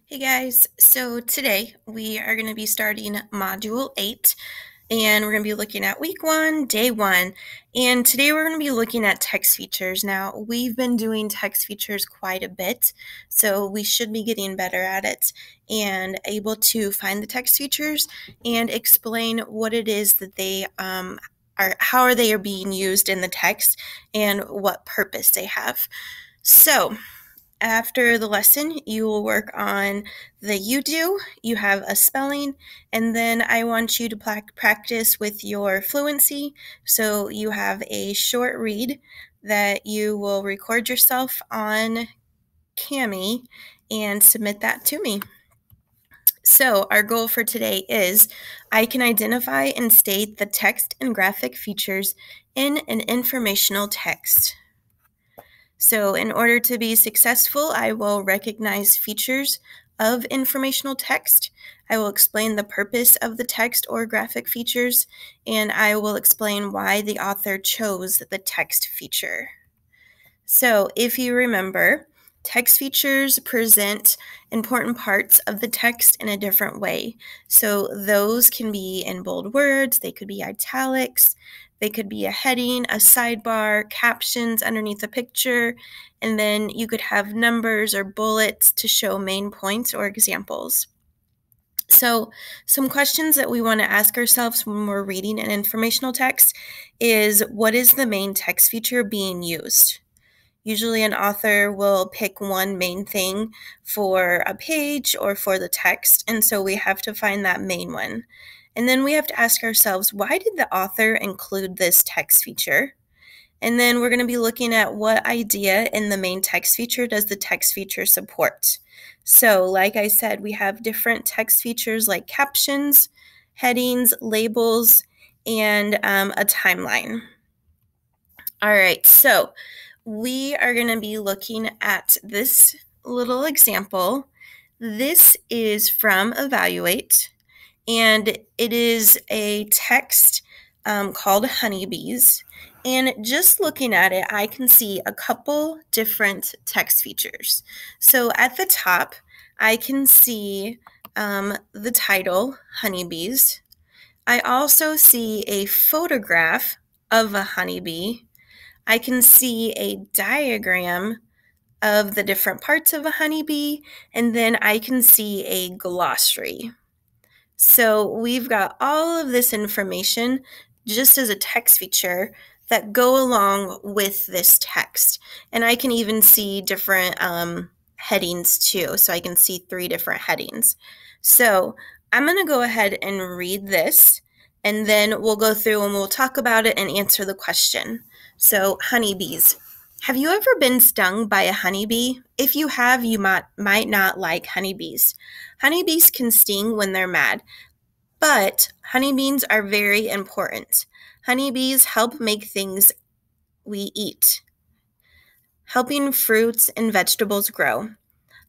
Hey guys, so today we are going to be starting Module 8 and we're going to be looking at Week 1, Day 1, and today we're going to be looking at text features. Now, we've been doing text features quite a bit, so we should be getting better at it and able to find the text features and explain what it is that they how they are being used in the text and what purpose they have. So, after the lesson, you will work on the you do, you have a spelling, and then I want you to practice with your fluency. So you have a short read that you will record yourself on Cami and submit that to me. So our goal for today is I can identify and state the text and graphic features in an informational text. So in order to be successful, I will recognize features of informational text. I will explain the purpose of the text or graphic features, and I will explain why the author chose the text feature. So if you remember, text features present important parts of the text in a different way. So those can be in bold words, they could be italics, they could be a heading, a sidebar, captions underneath a picture, and then you could have numbers or bullets to show main points or examples. So some questions that we want to ask ourselves when we're reading an informational text is, what is the main text feature being used? Usually an author will pick one main thing for a page or for the text, and so we have to find that main one. And then we have to ask ourselves, why did the author include this text feature? And then we're going to be looking at what idea in the main text feature does the text feature support. So like I said, we have different text features like captions, headings, labels, and a timeline. All right, so we are going to be looking at this little example. This is from Evaluate, and it is a text called Honeybees. And just looking at it, I can see a couple different text features. So at the top, I can see the title, Honeybees. I also see a photograph of a honeybee. I can see a diagram of the different parts of a honeybee, and then I can see a glossary. So we've got all of this information just as a text feature that go along with this text. And I can even see different headings too. So I can see 3 different headings. So I'm going to go ahead and read this, and then we'll go through and we'll talk about it and answer the question. So, honeybees. Have you ever been stung by a honeybee? If you have, you might not like honeybees. Honeybees can sting when they're mad, but honeybees are very important. Honeybees help make things we eat, helping fruits and vegetables grow.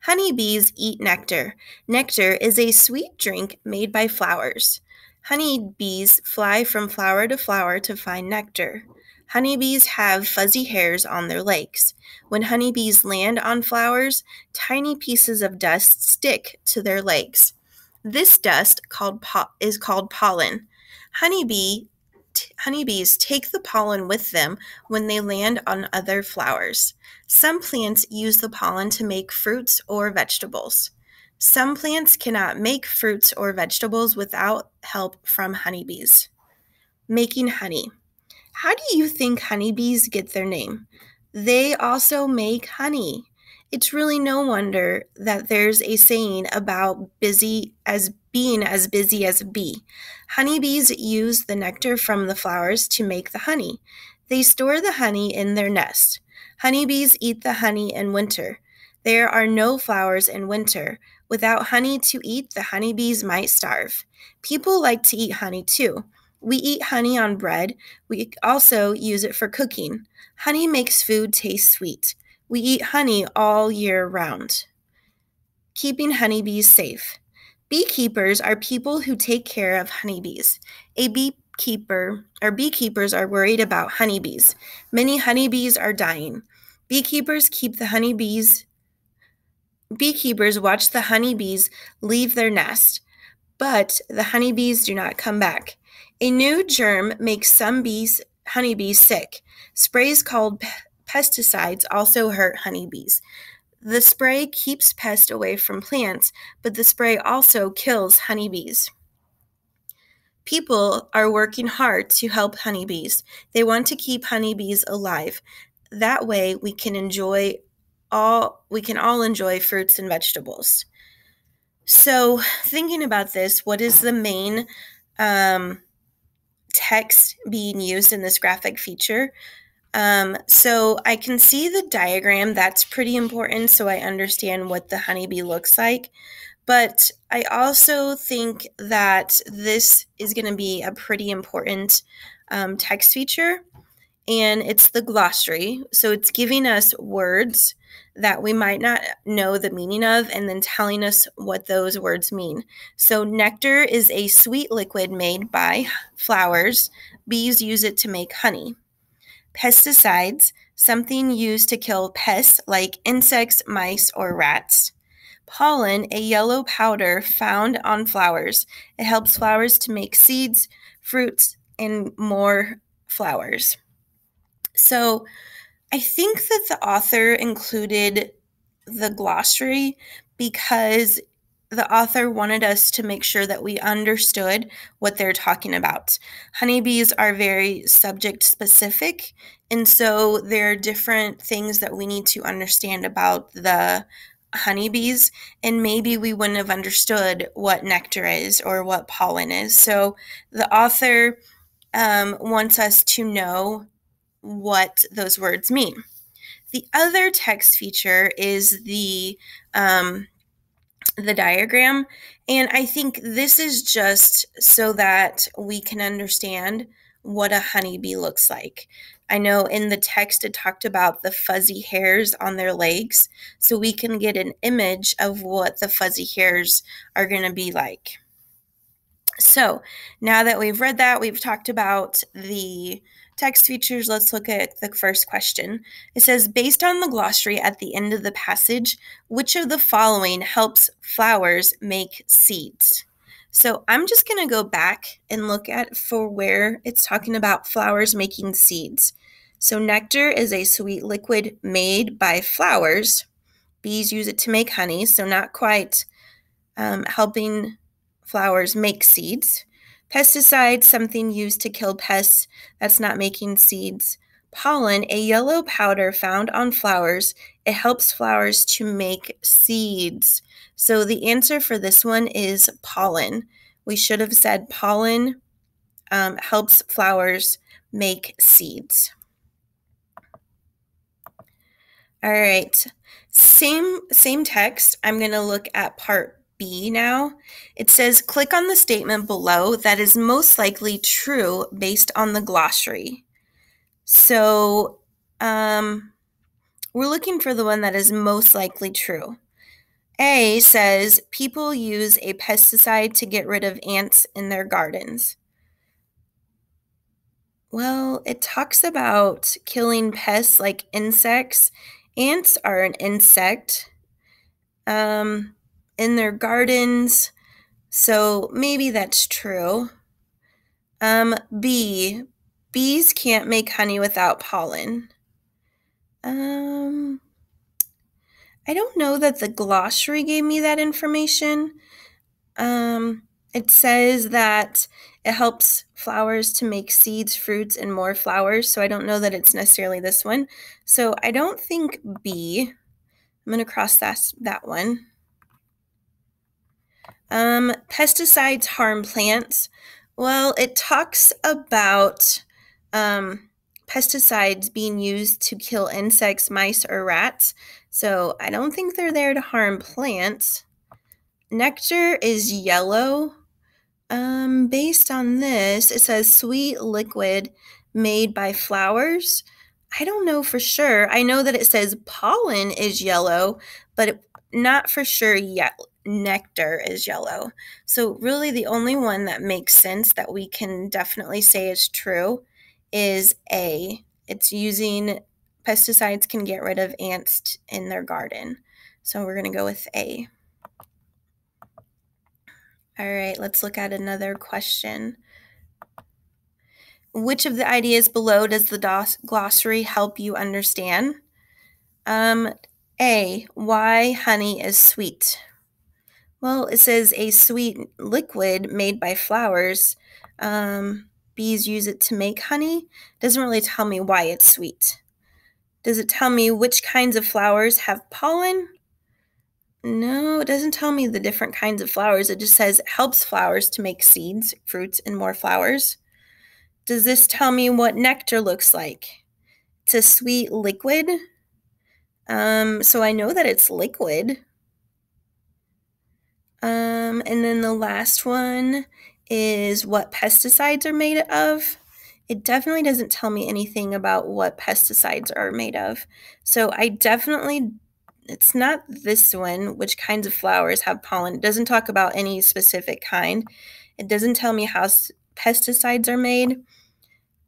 Honeybees eat nectar. Nectar is a sweet drink made by flowers. Honeybees fly from flower to find nectar. Honeybees have fuzzy hairs on their legs. When honeybees land on flowers, tiny pieces of dust stick to their legs. This dust is called pollen. Honeybees take the pollen with them when they land on other flowers. Some plants use the pollen to make fruits or vegetables. Some plants cannot make fruits or vegetables without help from honeybees. Making honey. How do you think honeybees get their name? They also make honey. It's really no wonder that there's a saying about being as busy as a bee. Honeybees use the nectar from the flowers to make the honey. They store the honey in their nest. Honeybees eat the honey in winter. There are no flowers in winter. Without honey to eat, the honeybees might starve. People like to eat honey too. We eat honey on bread. We also use it for cooking. Honey makes food taste sweet. We eat honey all year round. Keeping honeybees safe. Beekeepers are people who take care of honeybees. Beekeepers are worried about honeybees. Many honeybees are dying. Beekeepers keep the honeybees Beekeepers watch the honeybees leave their nest, but the honeybees do not come back. A new germ makes some honeybees sick. Sprays called pesticides also hurt honeybees. The spray keeps pests away from plants, but the spray also kills honeybees. People are working hard to help honeybees. They want to keep honeybees alive. That way we can all enjoy fruits and vegetables. So, thinking about this, what is the main text being used in this graphic feature? So I can see the diagram. That's pretty important so I understand what the honeybee looks like. But I also think that this is going to be a pretty important text feature, and it's the glossary. So it's giving us words that we might not know the meaning of and then telling us what those words mean. So nectar is a sweet liquid made by flowers. Bees use it to make honey. Pesticides, something used to kill pests like insects, mice, or rats. Pollen, a yellow powder found on flowers. It helps flowers to make seeds, fruits, and more flowers. So I think that the author included the glossary because the author wanted us to make sure that we understood what they're talking about. Honeybees are very subject specific, and so there are different things that we need to understand about the honeybees, and maybe we wouldn't have understood what nectar is or what pollen is. So the author wants us to know what those words mean. The other text feature is the diagram, and I think this is just so that we can understand what a honeybee looks like. I know in the text it talked about the fuzzy hairs on their legs, so we can get an image of what the fuzzy hairs are going to be like. So now that we've read that, we've talked about the text features, let's look at the first question. It says, based on the glossary at the end of the passage, which of the following helps flowers make seeds? So I'm just going to go back and look at for where it's talking about flowers making seeds. So nectar is a sweet liquid made by flowers. Bees use it to make honey, so not quite helping flowers make seeds. Pesticides, something used to kill pests that's not making seeds. Pollen, a yellow powder found on flowers. It helps flowers to make seeds. So the answer for this one is pollen. We should have said pollen helps flowers make seeds. All right, same text. I'm going to look at part B now. It says, click on the statement below that is most likely true based on the glossary. So we're looking for the one that is most likely true. A says, people use a pesticide to get rid of ants in their gardens. Well, it talks about killing pests like insects. Ants are an insect in their gardens, so maybe that's true. B, bees can't make honey without pollen. I don't know that the glossary gave me that information. It says that it helps flowers to make seeds, fruits, and more flowers, so I don't know that it's necessarily this one. So I don't think B. I'm going to cross that one. Pesticides harm plants. Well, it talks about pesticides being used to kill insects, mice, or rats, so I don't think they're there to harm plants. Nectar is yellow. Based on this, it says sweet liquid made by flowers. I don't know for sure. I know that it says pollen is yellow, but not for sure yet. Nectar is yellow. So really the only one that makes sense that we can definitely say is true is A. It's using pesticides can get rid of ants in their garden. So we're going to go with A. All right, let's look at another question. Which of the ideas below does the glossary help you understand? A, why honey is sweet. Well, it says a sweet liquid made by flowers. Bees use it to make honey. Doesn't really tell me why it's sweet. Does it tell me which kinds of flowers have pollen? No, it doesn't tell me the different kinds of flowers. It just says it helps flowers to make seeds, fruits, and more flowers. Does this tell me what nectar looks like? It's a sweet liquid. So I know that it's liquid. And then the last one is what pesticides are made of. It definitely doesn't tell me anything about what pesticides are made of. So it's not this one, which kinds of flowers have pollen. It doesn't talk about any specific kind. It doesn't tell me how pesticides are made.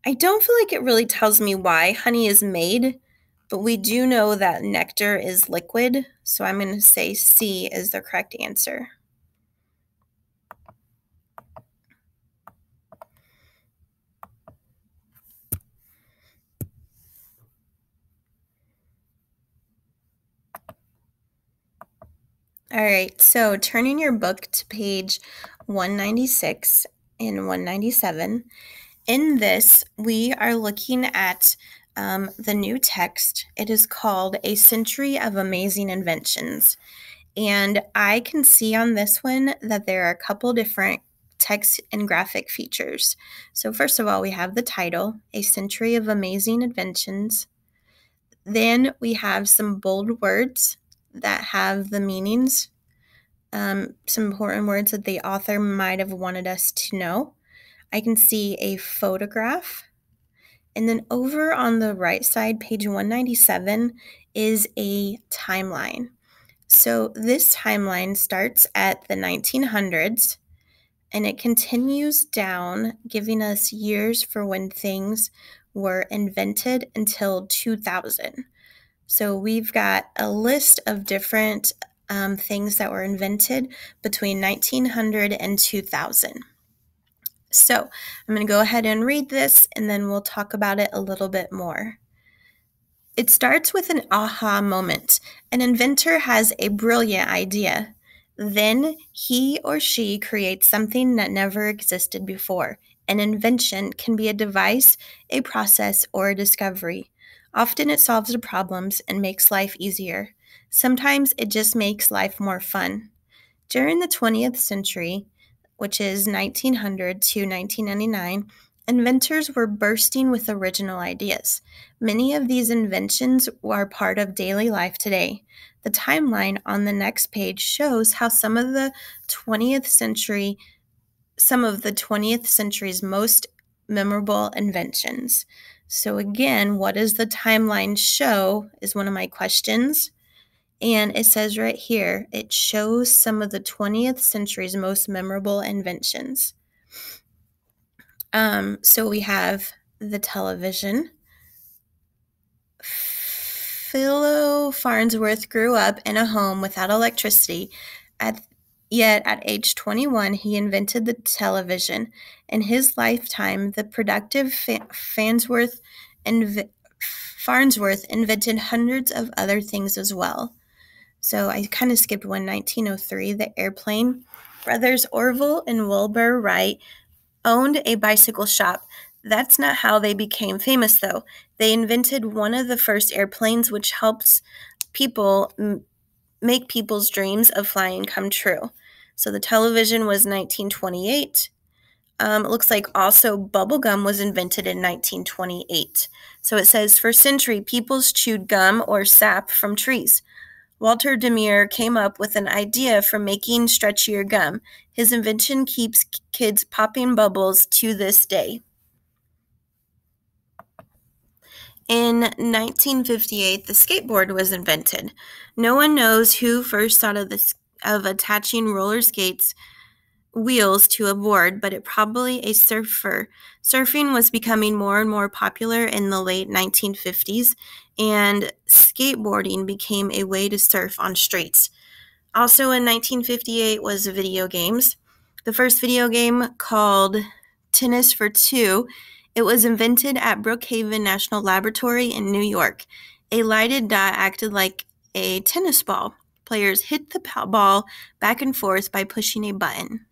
I don't feel like it really tells me why honey is made, but we do know that nectar is liquid, so I'm going to say C is the correct answer. All right, so turning your book to page 196 and 197. In this, we are looking at the new text. It is called A Century of Amazing Inventions. And I can see on this one that there are a couple different text and graphic features. So first of all, we have the title, A Century of Amazing Inventions. Then we have some bold words that have the meanings, some important words that the author might have wanted us to know. I can see a photograph. And then over on the right side, page 197, is a timeline. So this timeline starts at the 1900s and it continues down, giving us years for when things were invented until 2000. So we've got a list of different things that were invented between 1900 and 2000. So I'm going to go ahead and read this, and then we'll talk about it a little bit more. It starts with an aha moment. An inventor has a brilliant idea. Then he or she creates something that never existed before. An invention can be a device, a process, or a discovery. Often it solves the problems and makes life easier. Sometimes it just makes life more fun. During the 20th century, which is 1900 to 1999, inventors were bursting with original ideas. Many of these inventions are part of daily life today. The timeline on the next page shows how some of the 20th century's most memorable inventions. So again, what does the timeline show is one of my questions. And it says right here, it shows some of the 20th century's most memorable inventions. So we have the television. Philo Farnsworth grew up in a home without electricity, yet at age 21, he invented the television. In his lifetime, the productive Farnsworth invented hundreds of other things as well. So I kind of skipped 1903, the airplane. Brothers Orville and Wilbur Wright owned a bicycle shop. That's not how they became famous, though. They invented one of the first airplanes, which helps people make people's dreams of flying come true. So the television was 1928. It looks like also bubblegum was invented in 1928. So it says, for a century, peoples chewed gum or sap from trees. Walter Demure came up with an idea for making stretchier gum. His invention keeps kids popping bubbles to this day. In 1958, the skateboard was invented. No one knows who first thought of attaching roller skates wheels to a board, but it probably a surfer. Surfing was becoming more and more popular in the late 1950s, and skateboarding became a way to surf on streets. Also in 1958 was video games. The first video game, called Tennis for Two, it was invented at Brookhaven National Laboratory in New York. A lighted dot acted like a tennis ball. Players hit the ball back and forth by pushing a button.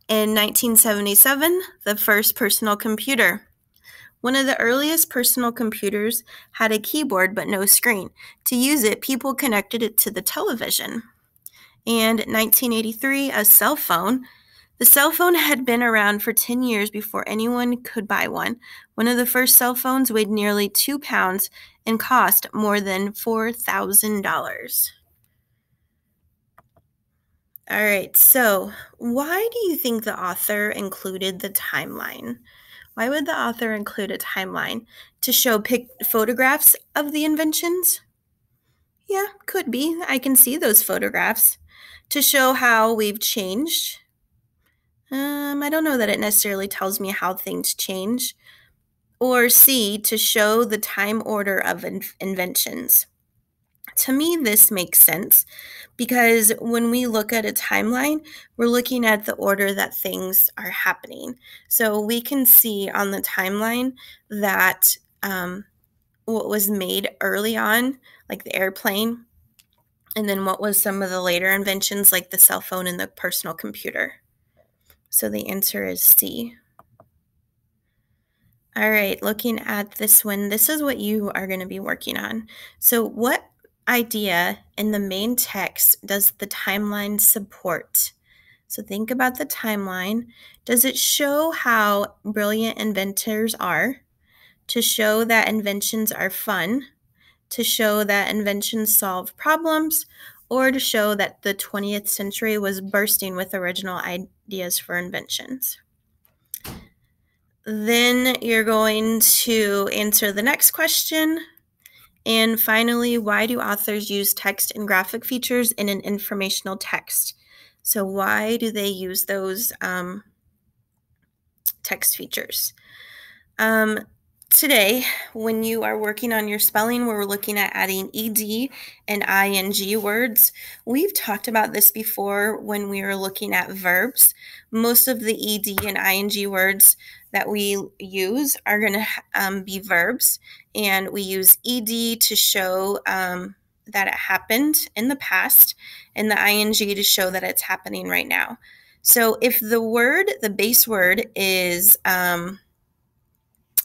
In 1977, the first personal computer. One of the earliest personal computers had a keyboard but no screen. To use it, people connected it to the television. And 1983, a cell phone. The cell phone had been around for 10 years before anyone could buy one. One of the first cell phones weighed nearly 2 pounds and cost more than $4,000. All right, so why do you think the author included the timeline? Why would the author include a timeline? To show photographs of the inventions? Yeah, could be. I can see those photographs. To show how we've changed? I don't know that it necessarily tells me how things change. Or C, to show the time order of inventions. To me, this makes sense because when we look at a timeline, we're looking at the order that things are happening. So we can see on the timeline that what was made early on, like the airplane, and then what was some of the later inventions, like the cell phone and the personal computer. So the answer is C. All right, looking at this one, this is what you are going to be working on. So what idea in the main text does the timeline support? So think about the timeline. Does it show how brilliant inventors are? To show that inventions are fun? To show that inventions solve problems? Or to show that the 20th century was bursting with original ideas for inventions? Then you're going to answer the next question. And finally, why do authors use text and graphic features in an informational text? So why do they use those text features? Today, when you are working on your spelling, where we're looking at adding ed and ing words, we've talked about this before when we were looking at verbs. Most of the ed and ing words that we use are going to be verbs, and we use ed to show that it happened in the past, and the ing to show that it's happening right now. So if the base word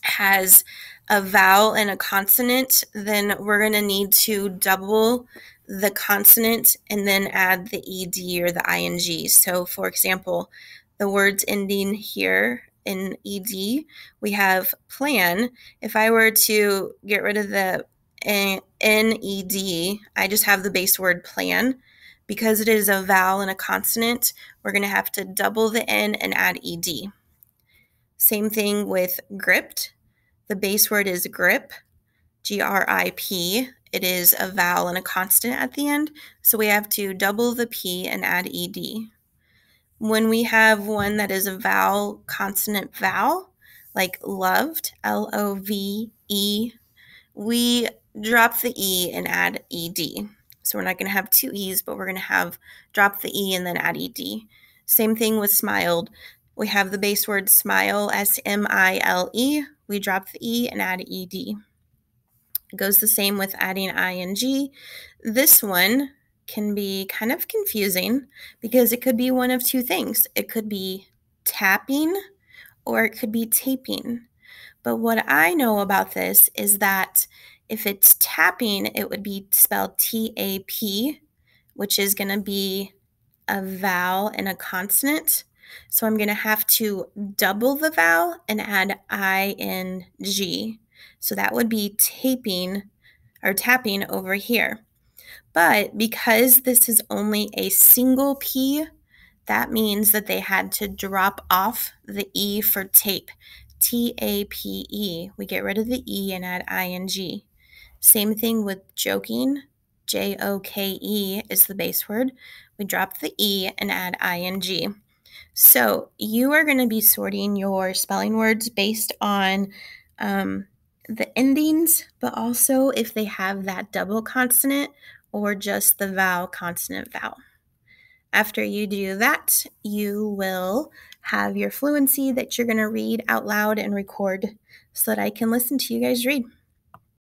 has a vowel and a consonant, then we're going to need to double the consonant and then add the ed or the ing. So for example, the words ending here in ed, we have plan. If I were to get rid of the ned, I just have the base word plan. Because it is a vowel and a consonant, we're going to have to double the n and add ed. Same thing with gripped. The base word is grip, G-R-I-P. It is a vowel and a consonant at the end, so we have to double the P and add ed. When we have one that is a vowel, consonant vowel, like loved, L-O-V-E, we drop the E and add ed. So we're not going to have two E's, but we're going to drop the E and then add ed. Same thing with smiled. We have the base word smile, S-M-I-L-E. We drop the E and add ed. It goes the same with adding ing. This one can be kind of confusing because it could be one of two things. It could be tapping or it could be taping. But what I know about this is that if it's tapping, it would be spelled T-A-P, which is going to be a vowel and a consonant. So I'm going to have to double the vowel and add ing. So that would be taping or tapping over here. But because this is only a single P, that means that they had to drop off the E for tape. T-A-P-E. We get rid of the E and add ing. Same thing with joking. J-O-K-E is the base word. We drop the E and add ing. So you are going to be sorting your spelling words based on the endings, but also if they have that double consonant or just the vowel, consonant, vowel. After you do that, you will have your fluency that you're going to read out loud and record so that I can listen to you guys read.